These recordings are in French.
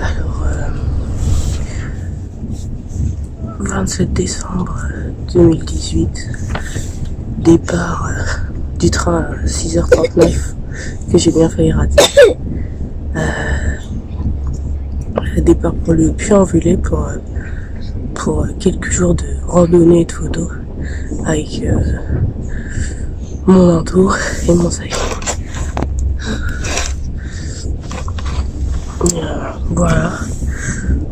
Alors, 27 décembre 2018, départ du train à 6h39 que j'ai bien failli rater. Départ pour le Puy-en-Velay pour quelques jours de randonnée et de photos avec mon manteau et mon sac. Voilà,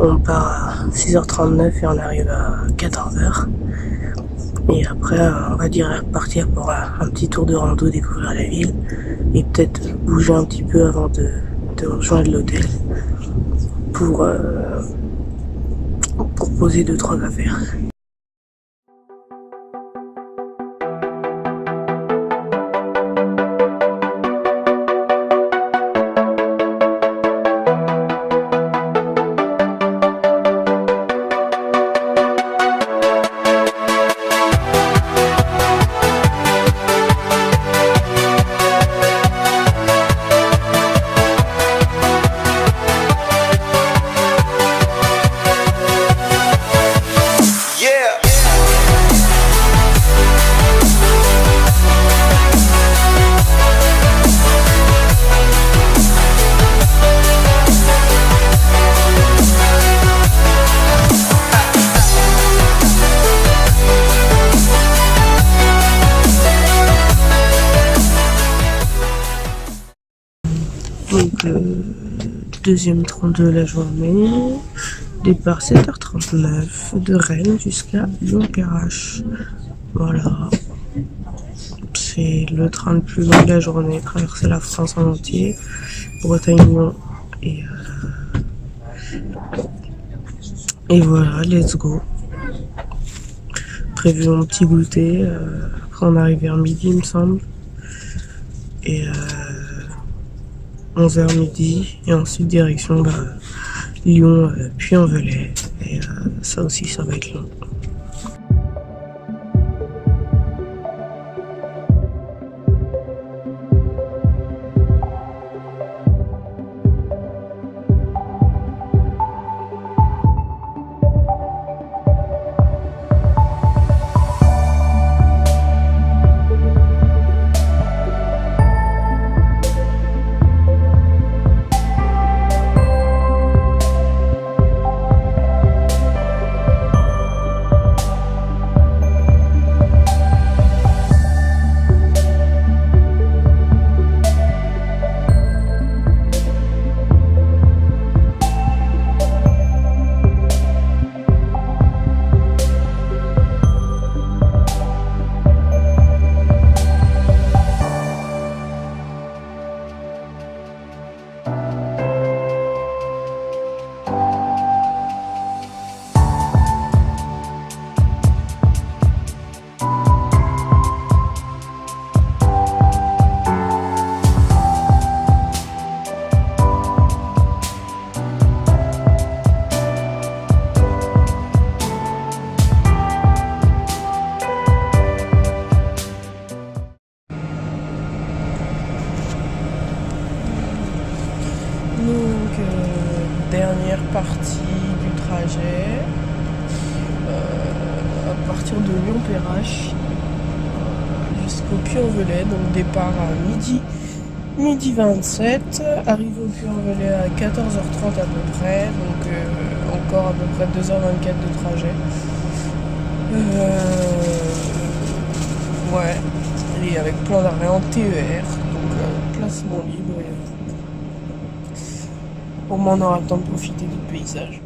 on part à 6h39 et on arrive à 14h. Et après, on va direct partir pour un petit tour de rando, découvrir la ville et peut-être bouger un petit peu avant de rejoindre l'hôtel pour poser 2-3 affaires. Donc, deuxième train de la journée, départ 7h39 de Rennes jusqu'à Lyon-Perrache. Voilà, c'est le train le plus long de la journée, traverser la France en entier, Bretagne-Lyon et voilà, let's go. Prévu mon petit goûter, après on arrive vers midi il me semble, et 11h midi, et ensuite direction Lyon, Puy-en-Velay, et ça aussi ça va être long. Donc, dernière partie du trajet, à partir de Lyon-Perrache jusqu'au Puy-en-Velay, donc départ à midi 27, arrivé au Puy-en-Velay à 14h30 à peu près, donc encore à peu près 2h24 de trajet. Ouais, et avec plein d'arrêts en TER, donc placement libre. Au moins on aura le temps de profiter du paysage.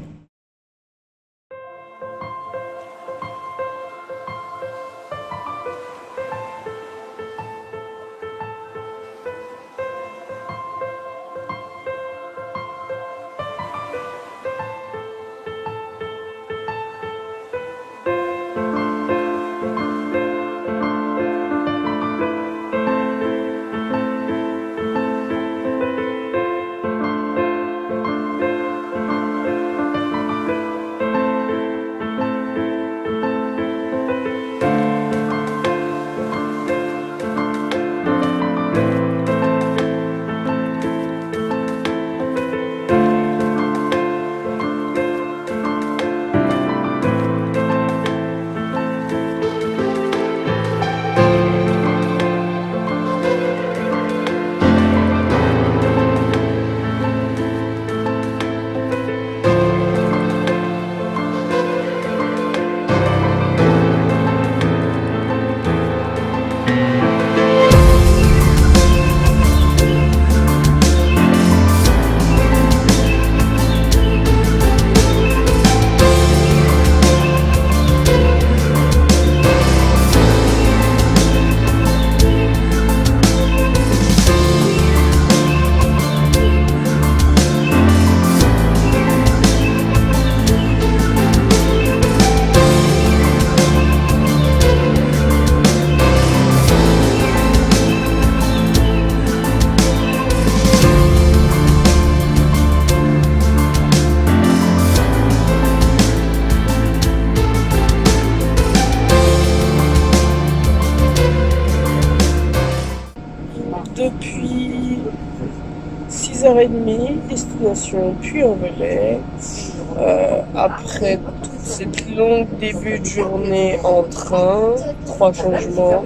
6h30, destination Puy-en-Velay. Après toute cette longue début de journée en train, 3 changements.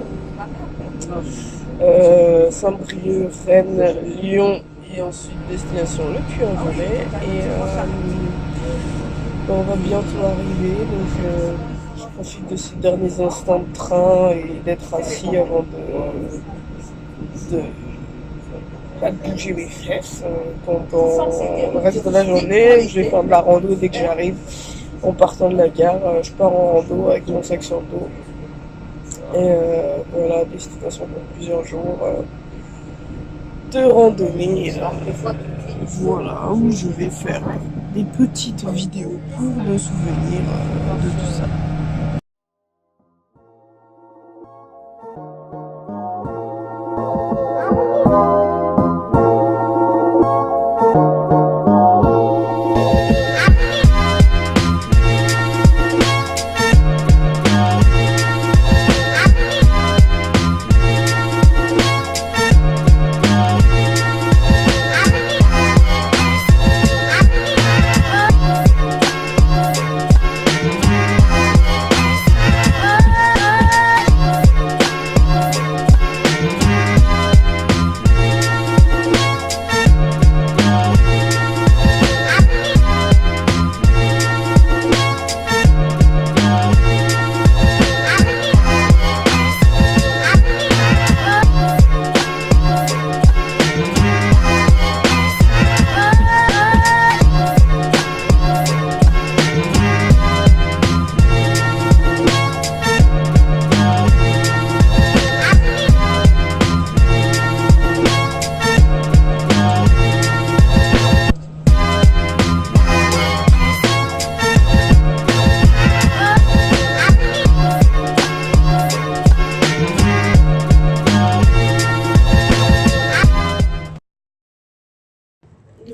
Saint-Brieuc, Rennes, Lyon et ensuite destination le Puy-en-Velay. Et on va bientôt arriver, donc je profite de ces derniers instants de train et d'être assis avant de bouger mes fesses pendant le reste de la journée. Je vais faire de la rando dès que j'arrive en partant de la gare. Je pars en rando avec mon sac sur le dos. Et voilà, destination pour plusieurs jours de randonnée. Voilà, où je vais faire des petites vidéos pour me souvenir de tout ça.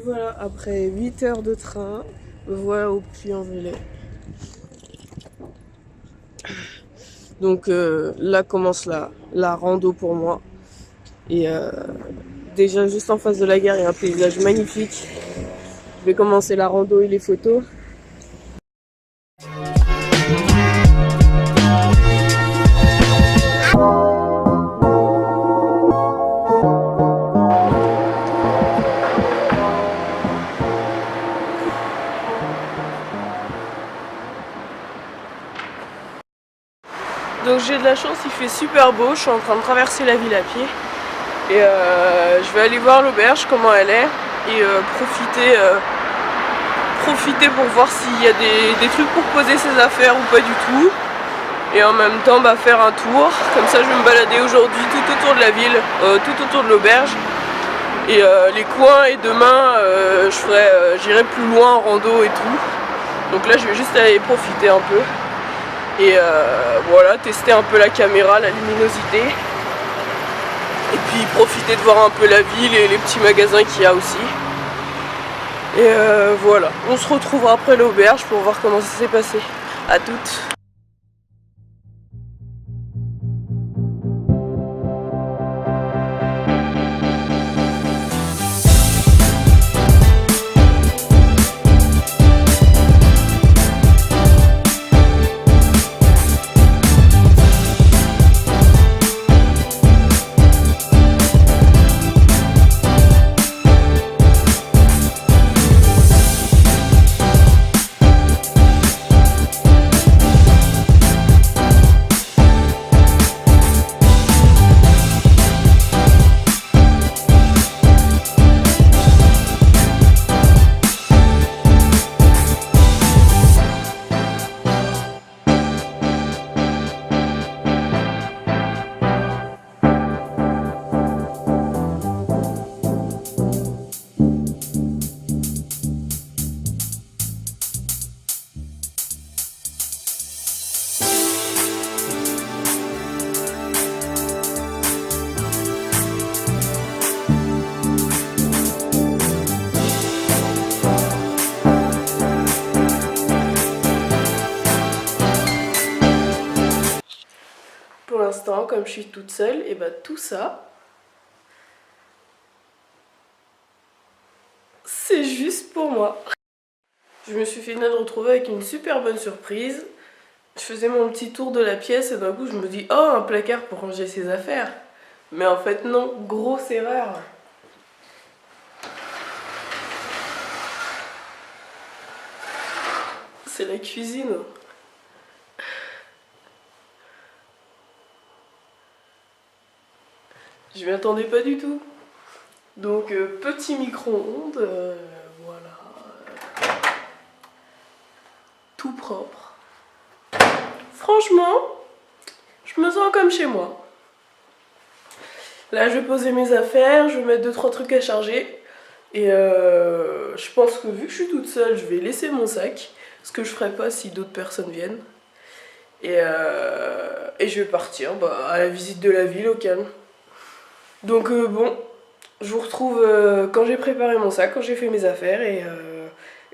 Voilà, après 8 heures de train, me voilà au Puy-en-Velay. Donc là commence la rando pour moi. Et déjà juste en face de la gare, il y a un paysage magnifique. Je vais commencer la rando et les photos. Donc j'ai de la chance, il fait super beau, je suis en train de traverser la ville à pied. Et je vais aller voir l'auberge, comment elle est, et profiter pour voir s'il y a des trucs pour poser ses affaires ou pas du tout. Et en même temps faire un tour, comme ça je vais me balader aujourd'hui tout autour de la ville, tout autour de l'auberge. Et les coins, et demain j'irai plus loin en rando et tout. Donc là je vais juste aller profiter un peu. Et voilà, tester un peu la caméra, la luminosité. Et puis profiter de voir un peu la ville et les petits magasins qu'il y a aussi. Et voilà, on se retrouvera après l'auberge pour voir comment ça s'est passé. À toutes. Pour l'instant, comme je suis toute seule, et tout ça, c'est juste pour moi. Je me suis finalement retrouvée avec une super bonne surprise. Je faisais mon petit tour de la pièce et d'un coup je me dis oh, un placard pour ranger ses affaires. Mais en fait non, grosse erreur. C'est la cuisine. Je m'y attendais pas du tout. Donc petit micro-ondes, voilà. Tout propre. Franchement, je me sens comme chez moi. Là je vais poser mes affaires, je vais mettre 2-3 trucs à charger. Et je pense que vu que je suis toute seule, je vais laisser mon sac. Ce que je ferai pas si d'autres personnes viennent. Et je vais partir à la visite de la ville au calme. Donc bon, je vous retrouve quand j'ai préparé mon sac, quand j'ai fait mes affaires et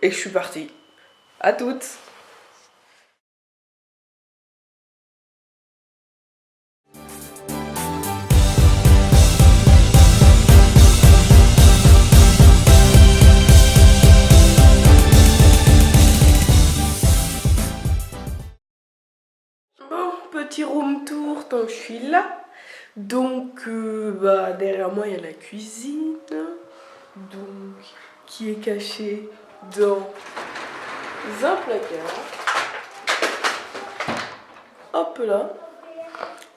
que je suis partie. À toutes! Bon, petit room tour tant que je suis là. Donc, derrière moi, il y a la cuisine. Donc, qui est cachée dans un placard. Hop là.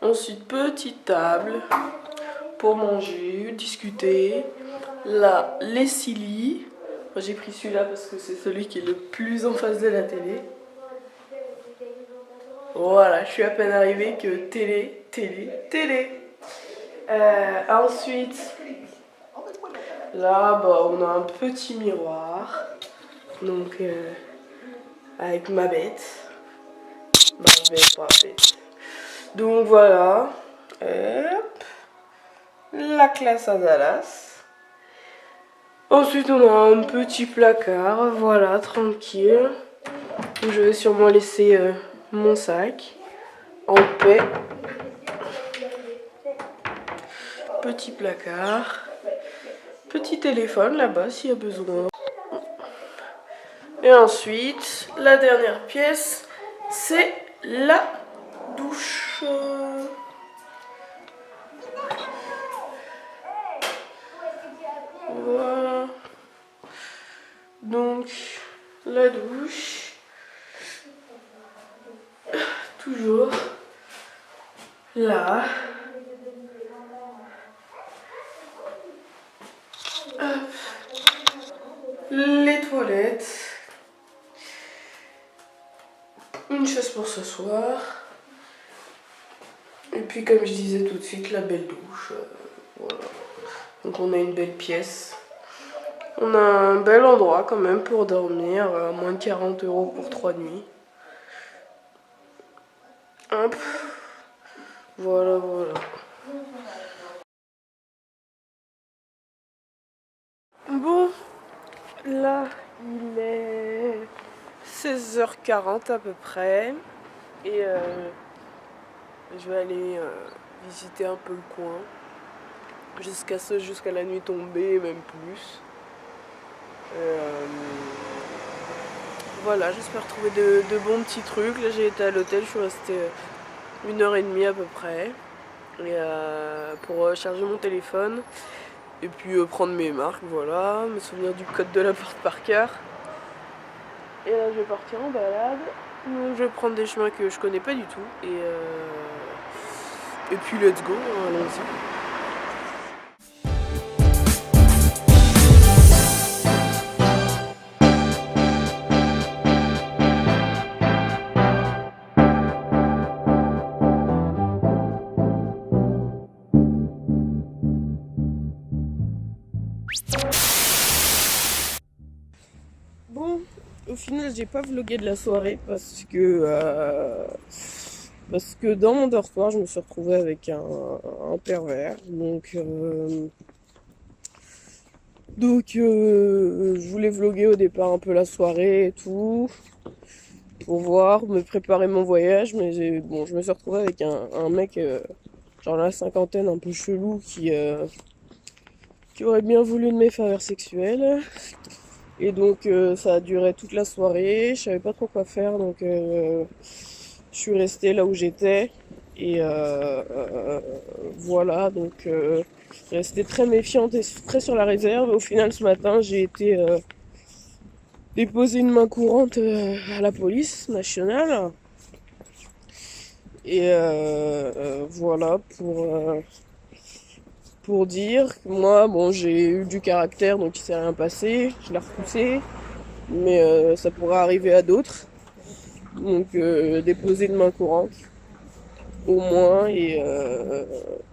Ensuite, petite table pour manger, discuter. Là, les 6 lits. Moi, j'ai pris celui-là parce que c'est celui qui est le plus en face de la télé. Voilà, je suis à peine arrivée que télé. Ensuite, là, on a un petit miroir. Donc, avec ma bête. Pas bête. Donc voilà. Hop. La classe à Dallas. Ensuite, on a un petit placard. Voilà, tranquille. Où je vais sûrement laisser mon sac en paix. Petit placard. Petit téléphone là-bas s'il y a besoin. Et ensuite, la dernière pièce, c'est la douche. Voilà. Donc, la douche. Toujours là. Hop. Les toilettes. Une chaise pour s'asseoir. Et puis comme je disais tout de suite, la belle douche. Voilà. Donc on a une belle pièce. On a un bel endroit quand même pour dormir. À moins de 40 € pour 3 nuits. Hop. Voilà. Bon, là il est 16h40 à peu près. Et je vais aller visiter un peu le coin. Jusqu'à la nuit tombée, même plus. Voilà, j'espère trouver de bons petits trucs. Là j'ai été à l'hôtel, je suis restée 1h30 à peu près. Et pour charger mon téléphone. Et puis prendre mes marques, voilà. Me souvenir du code de la porte par cœur. Et là je vais partir en balade. Donc je vais prendre des chemins que je connais pas du tout. Et puis let's go, allons-y. Bon, au final j'ai pas vlogué de la soirée parce que dans mon dortoir je me suis retrouvée avec un pervers. Donc je voulais vloguer au départ un peu la soirée et tout pour voir, me préparer mon voyage, mais je me suis retrouvée avec un mec genre la cinquantaine un peu chelou qui qui aurait bien voulu de mes faveurs sexuelles. Et donc ça a duré toute la soirée, je savais pas trop quoi faire, donc je suis restée là où j'étais. Et voilà, donc restée très méfiante et très sur la réserve. Au final, ce matin, j'ai été déposer une main courante à la police nationale. Et voilà, pour dire que moi, bon, j'ai eu du caractère, donc il s'est rien passé, je l'ai repoussé, mais ça pourrait arriver à d'autres. Donc déposer une main courante, au moins, et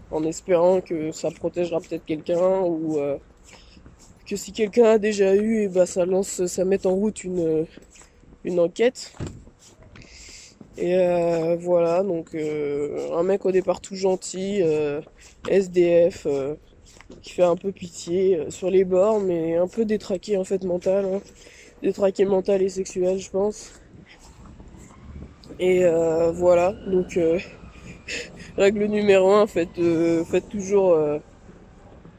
en espérant que ça protégera peut-être quelqu'un, ou que si quelqu'un a déjà eu, et bah, ça met en route une enquête. Et voilà, donc un mec au départ tout gentil, SDF, qui fait un peu pitié sur les bords, mais un peu détraqué en fait mental, hein. Détraqué mental et sexuel, je pense. Et voilà, donc règle numéro 1, faites toujours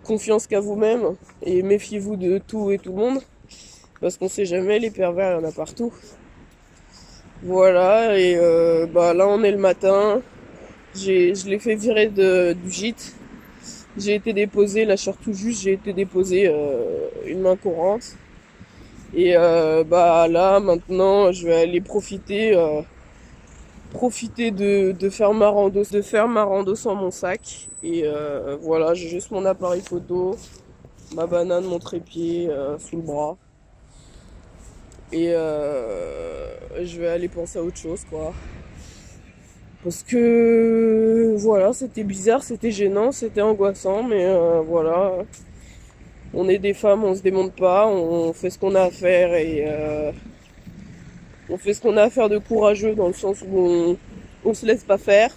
confiance qu'à vous-même et méfiez-vous de tout et tout le monde, parce qu'on sait jamais, les pervers, il y en a partout. Voilà, et bah là on est le matin, je l'ai fait virer du gîte. J'ai été déposé, là surtout juste, j'ai été déposé une main courante. Et bah là maintenant je vais aller profiter de faire ma rando sans mon sac. Et voilà, j'ai juste mon appareil photo, ma banane, mon trépied sous le bras. Et je vais aller penser à autre chose, quoi. Parce que voilà, c'était bizarre, c'était gênant, c'était angoissant, mais voilà. On est des femmes, on se démonte pas, on fait ce qu'on a à faire, et on fait ce qu'on a à faire de courageux, dans le sens où on se laisse pas faire.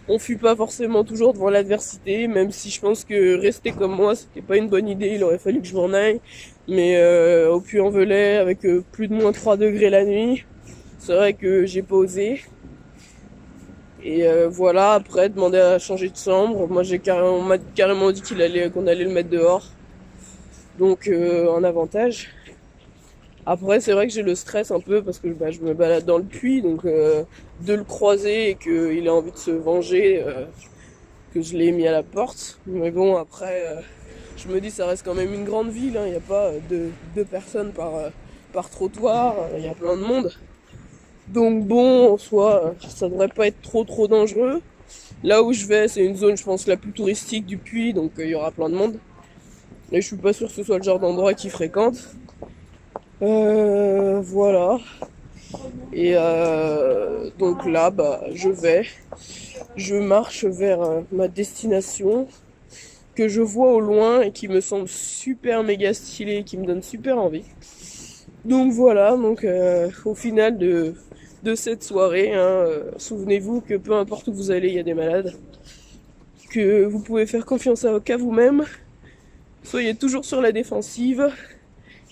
On fuit pas forcément toujours devant l'adversité, même si je pense que rester comme moi, c'était pas une bonne idée, il aurait fallu que je m'en aille. Mais au Puy-en-Velay, avec plus de moins 3 degrés la nuit, c'est vrai que j'ai pas osé. Et voilà, après, demander à changer de chambre. Moi, on m'a carrément dit qu'on allait le mettre dehors. Donc, un avantage. Après, c'est vrai que j'ai le stress un peu parce que bah, je me balade dans le puits, donc de le croiser et qu'il ait envie de se venger, que je l'ai mis à la porte. Mais bon, après, je me dis ça reste quand même une grande ville, hein. Il n'y a pas deux personnes par trottoir, il y a plein de monde. Donc bon, en soi, ça devrait pas être trop dangereux. Là où je vais, c'est une zone, je pense, la plus touristique du Puy, donc il y aura plein de monde. Et je suis pas sûr que ce soit le genre d'endroit qu'ils fréquentent. Voilà. Et donc là, bah, je marche vers ma destination, que je vois au loin et qui me semble super méga stylée et qui me donne super envie. Donc voilà, donc au final de cette soirée, hein, souvenez-vous que peu importe où vous allez, il y a des malades, que vous pouvez faire confiance qu'à vous-même, soyez toujours sur la défensive,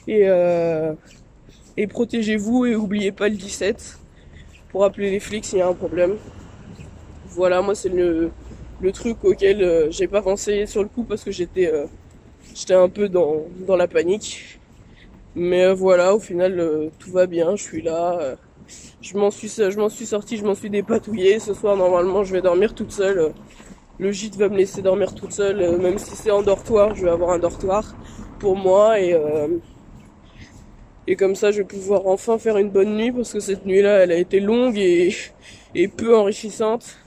et protégez-vous et oubliez pas le 17 pour appeler les flics s'il y a un problème. Voilà, moi c'est le truc auquel j'ai pas pensé sur le coup parce que j'étais un peu dans la panique. Mais voilà, au final tout va bien, je suis là. Je m'en suis sortie, je m'en suis dépatouillée. Ce soir normalement je vais dormir toute seule. Le gîte va me laisser dormir toute seule, même si c'est en dortoir, je vais avoir un dortoir pour moi, et comme ça je vais pouvoir enfin faire une bonne nuit, parce que cette nuit-là elle a été longue et peu enrichissante.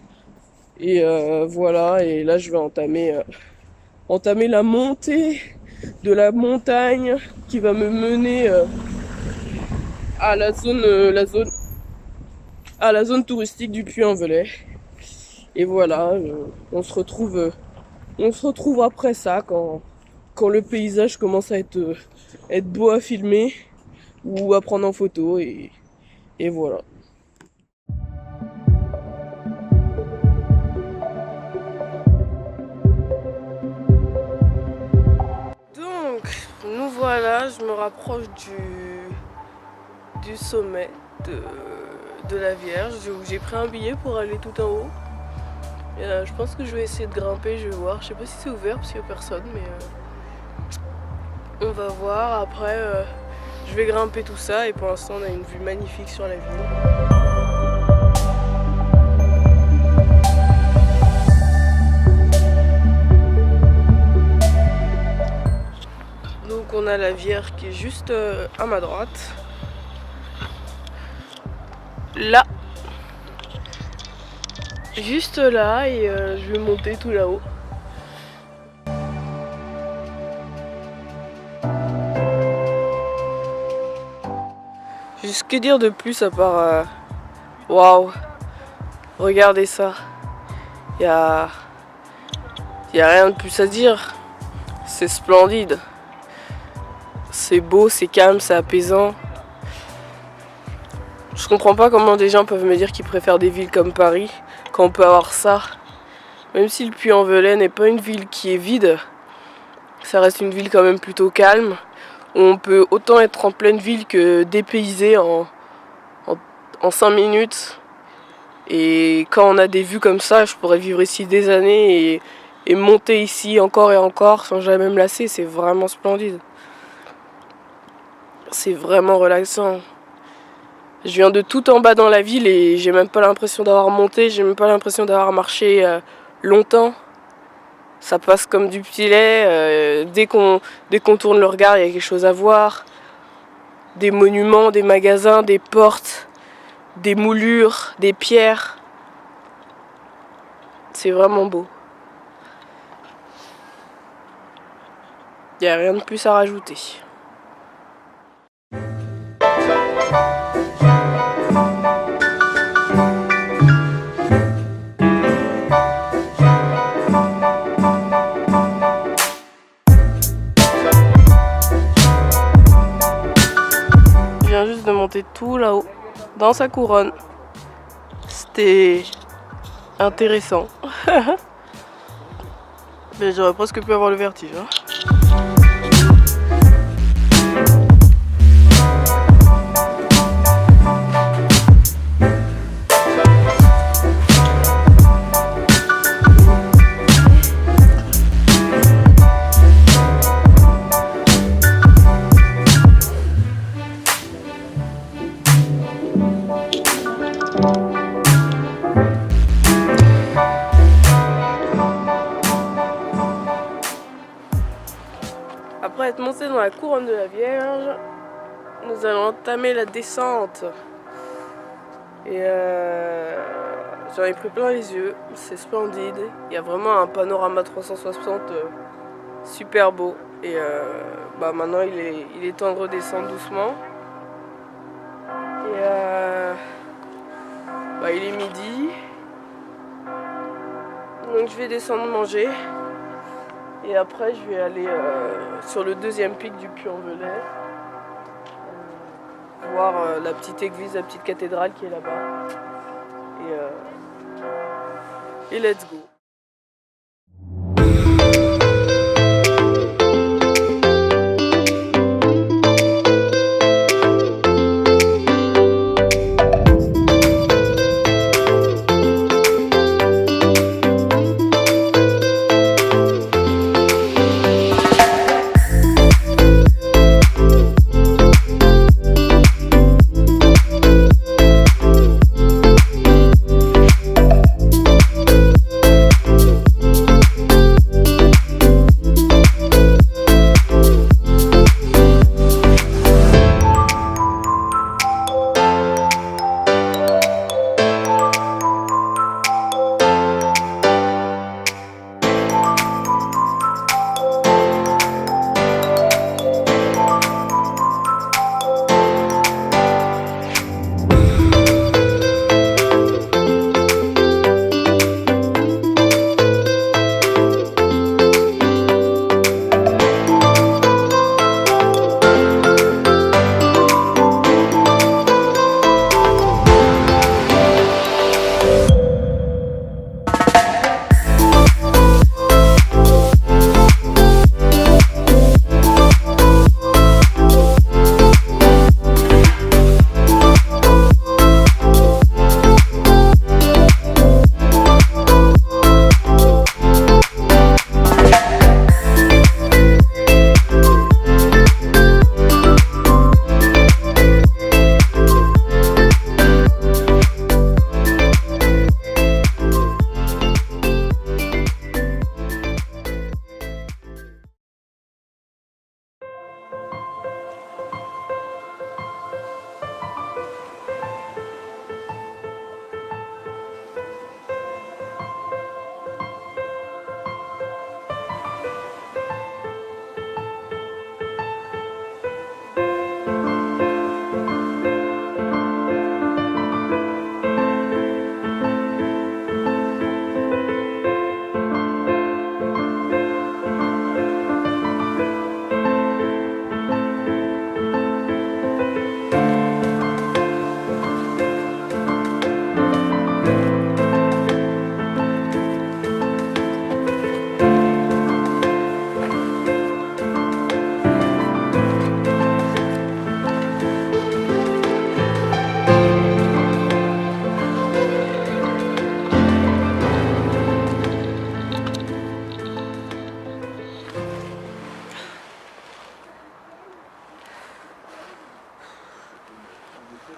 Et voilà, et là je vais entamer la montée de la montagne qui va me mener à la zone touristique du Puy-en-Velay. Et voilà, on se retrouve après ça, quand le paysage commence à être beau à filmer ou à prendre en photo, et voilà. Donc, nous voilà, je me rapproche du sommet de la Vierge, où j'ai pris un billet pour aller tout en haut. Et je pense que je vais essayer de grimper, je vais voir. Je sais pas si c'est ouvert parce qu'il y a personne, mais On va voir, après je vais grimper tout ça et pour l'instant on a une vue magnifique sur la ville. Donc on a la Vierre qui est juste à ma droite. Là. Juste là et je vais monter tout là-haut. Que dire de plus à part waouh, regardez ça. Il y a rien de plus à dire. C'est splendide. C'est beau, c'est calme, c'est apaisant. Je comprends pas comment des gens peuvent me dire qu'ils préfèrent des villes comme Paris quand on peut avoir ça. Même si le Puy-en-Velay n'est pas une ville qui est vide, ça reste une ville quand même plutôt calme. On peut autant être en pleine ville que dépaysé en 5 minutes. Et quand on a des vues comme ça, je pourrais vivre ici des années et monter ici encore et encore sans jamais me lasser. C'est vraiment splendide. C'est vraiment relaxant. Je viens de tout en bas dans la ville et j'ai même pas l'impression d'avoir monté, j'ai même pas l'impression d'avoir marché longtemps. Ça passe comme du petit lait, dès qu'on tourne le regard, il y a quelque chose à voir. Des monuments, des magasins, des portes, des moulures, des pierres. C'est vraiment beau. Il n'y a rien de plus à rajouter. Juste de monter tout là-haut dans sa couronne. C'était intéressant. Mais j'aurais presque pu avoir le vertige. Hein. Après être monté dans la couronne de la Vierge, nous allons entamer la descente. Et j'en ai pris plein les yeux, c'est splendide. Il y a vraiment un panorama 360 super beau. Et maintenant il est temps de redescendre doucement. Et il est midi. Donc je vais descendre manger. Et après, je vais aller sur le deuxième pic du Puy-en-Velay, voir la petite église, la petite cathédrale qui est là-bas. Et let's go.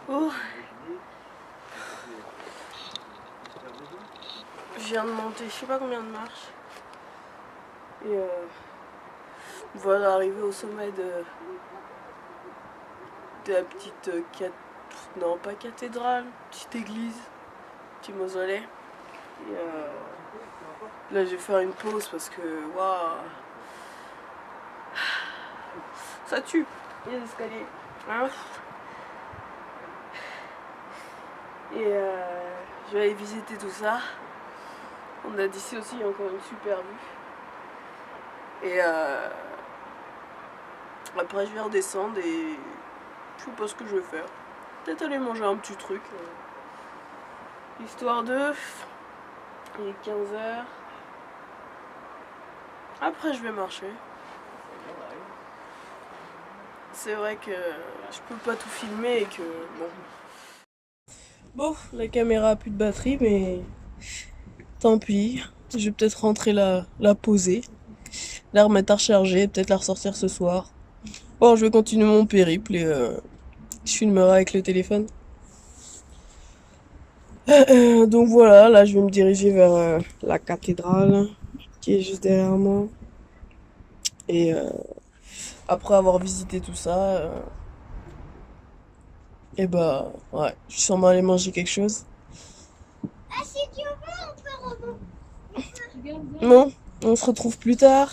Oh. Je viens de monter, je sais pas combien de marches. Et voilà, arrivé au sommet de la petite non pas cathédrale, petite église, petit mausolée. Et là je vais faire une pause parce que waouh, ça tue. Il y a des escaliers. Hein, et je vais aller visiter tout ça. On a d'ici aussi encore une super vue. Et après je vais redescendre et je sais pas ce que je vais faire. Peut-être aller manger un petit truc. Histoire de... Il est 15h. Après je vais marcher. C'est vrai que je peux pas tout filmer et que bon. Bon, la caméra a plus de batterie mais tant pis. Je vais peut-être rentrer la poser, la remettre à recharger, peut-être la ressortir ce soir. Bon, je vais continuer mon périple et je filmerai avec le téléphone. Donc voilà, là je vais me diriger vers la cathédrale qui est juste derrière moi. Et après avoir visité tout ça, et bah ouais, je suis sûrement aller manger quelque chose. Ah, si tu veux, on peut non, on se retrouve plus tard.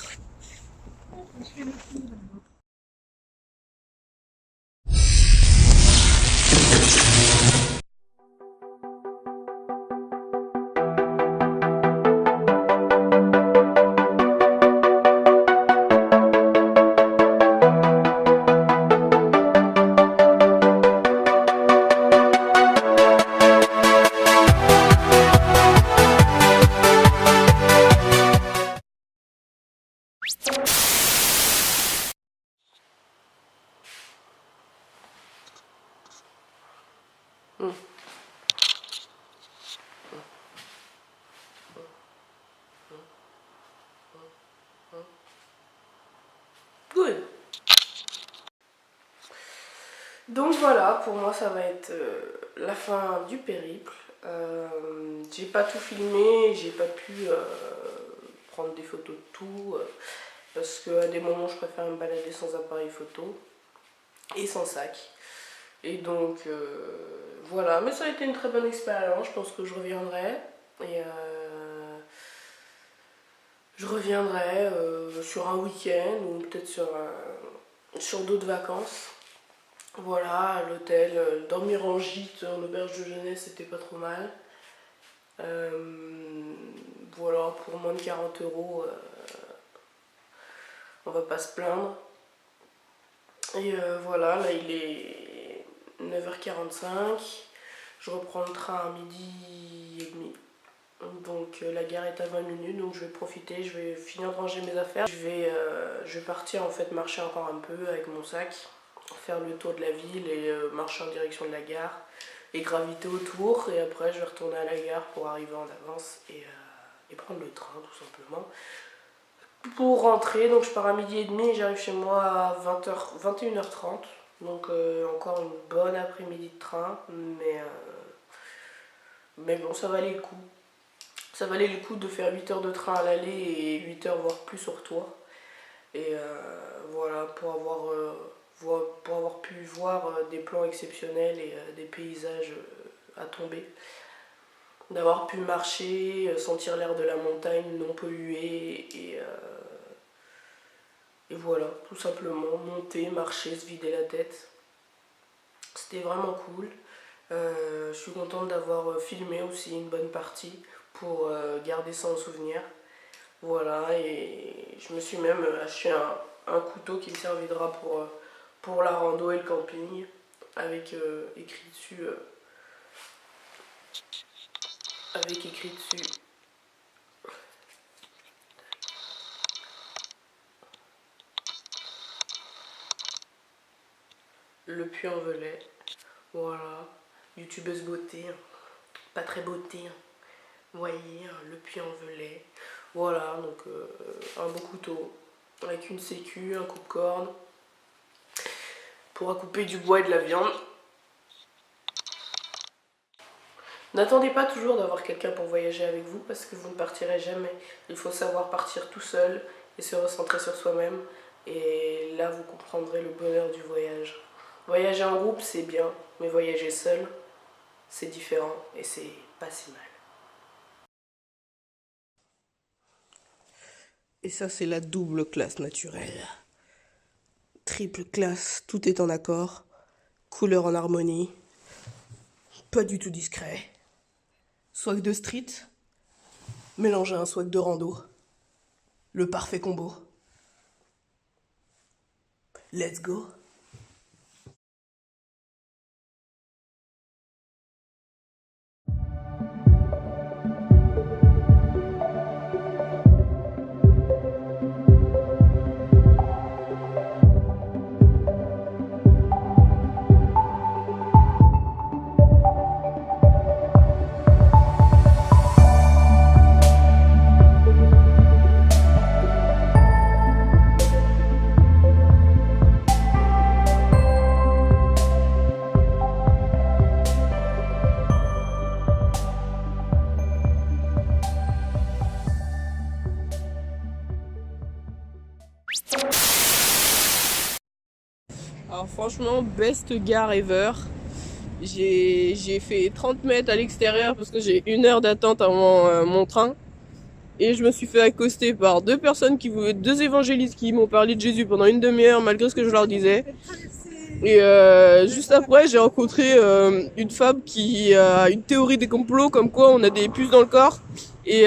Good. Donc voilà, pour moi ça va être la fin du périple. J'ai pas tout filmé, j'ai pas pu prendre des photos de tout parce qu'à des moments je préfère me balader sans appareil photo et sans sac. Et donc voilà, mais ça a été une très bonne expérience, je pense que je reviendrai. Et je reviendrai sur un week-end ou peut-être sur d'autres vacances. Voilà, à l'hôtel, dormir en gîte, en auberge de jeunesse, c'était pas trop mal. Voilà, pour moins de 40 €, on va pas se plaindre. Et voilà, là il est 9h45. Je reprends le train à 12h30. Donc la gare est à 20 minutes, donc je vais profiter, je vais finir de ranger mes affaires. Je vais partir en fait marcher encore un peu avec mon sac, faire le tour de la ville et marcher en direction de la gare et graviter autour. Et après je vais retourner à la gare pour arriver en avance et prendre le train tout simplement. Pour rentrer, donc je pars à 12h30 et j'arrive chez moi à 21h30. Donc encore une bonne après-midi de train, mais bon, ça valait le coup. Ça valait le coup de faire 8 heures de train à l'aller et 8 heures voire plus au retour. Et voilà, pour avoir pu voir des plans exceptionnels et des paysages à tomber. D'avoir pu marcher, sentir l'air de la montagne non pollué et voilà, tout simplement monter, marcher, se vider la tête. C'était vraiment cool. Je suis contente d'avoir filmé aussi une bonne partie pour garder ça en souvenir. Voilà, et je me suis même acheté un couteau qui me servira pour la rando et le camping, avec écrit dessus le Puy-en-Velay. Voilà, youtubeuse beauté, pas très beauté, vous voyez, le Puy-en-Velay. Voilà, donc un beau couteau avec une sécu, un coupe-corne pour couper du bois et de la viande. N'attendez pas toujours d'avoir quelqu'un pour voyager avec vous parce que vous ne partirez jamais. Il faut savoir partir tout seul et se recentrer sur soi-même. Et là, vous comprendrez le bonheur du voyage. Voyager en groupe, c'est bien, mais voyager seul, c'est différent et c'est pas si mal. Et ça, c'est la double classe naturelle. Triple classe, tout est en accord, couleur en harmonie, pas du tout discret. Swag de street, mélangé à un swag de rando. Le parfait combo. Let's go! Alors franchement, best gare ever. J'ai fait 30 mètres à l'extérieur parce que j'ai 1 heure d'attente avant mon train. Et je me suis fait accoster par deux évangélistes qui m'ont parlé de Jésus pendant 1/2 heure malgré ce que je leur disais. Et juste après, j'ai rencontré une femme qui a une théorie des complots comme quoi on a des puces dans le corps et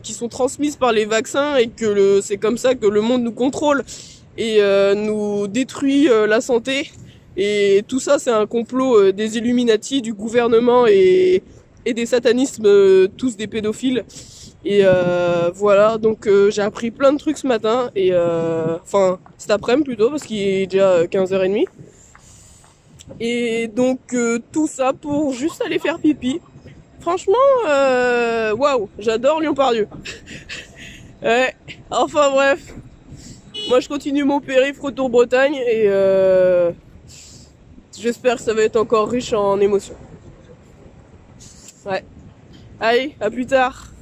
qui sont transmises par les vaccins et que c'est comme ça que le monde nous contrôle et nous détruit la santé. Et tout ça, c'est un complot des Illuminati, du gouvernement et des satanismes, tous des pédophiles. Et voilà, donc j'ai appris plein de trucs ce matin, et enfin cet après-midi plutôt, parce qu'il est déjà 15h30. Et donc tout ça pour juste aller faire pipi. Franchement, waouh, j'adore Lyon-Part-Dieu. Ouais, enfin bref, moi je continue mon périple retour Bretagne, et j'espère que ça va être encore riche en émotions. Ouais, allez, à plus tard.